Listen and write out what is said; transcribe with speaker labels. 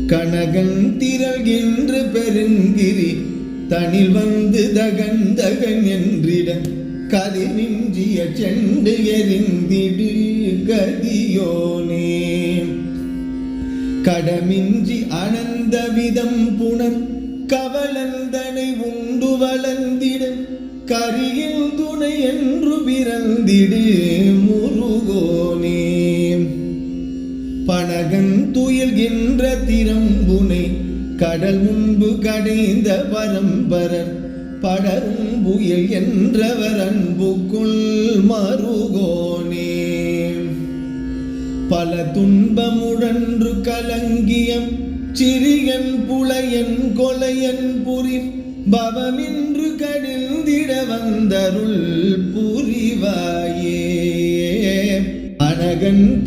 Speaker 1: கனகன் திரள்கின்ற பெருங்கிரி தனில் வந்து தகன் தகன் என்றிட கதிரிஞ்சிய செண்டு எரிந்திடு கதியோனே. கடமின்றி அனந்த விதம் புனர் கவலந்தனை உண்டு வளர்ந்திட கரியில் துணை என்று பிறந்திடு முருகோனே. பனகன் துயில்கின்ற திறம்புனை கடல் முன்பு கடைந்த பரம்பரர் படரும் புயல் என்றவர் அன்புக்குள் மருகோனே. பல துன்பமுழன்று கலங்கியம் சிறியன் புலையன் கொலையன் புரி பவமின்று கடிந்திட வந்தருள் புரிவாயே. அனகன்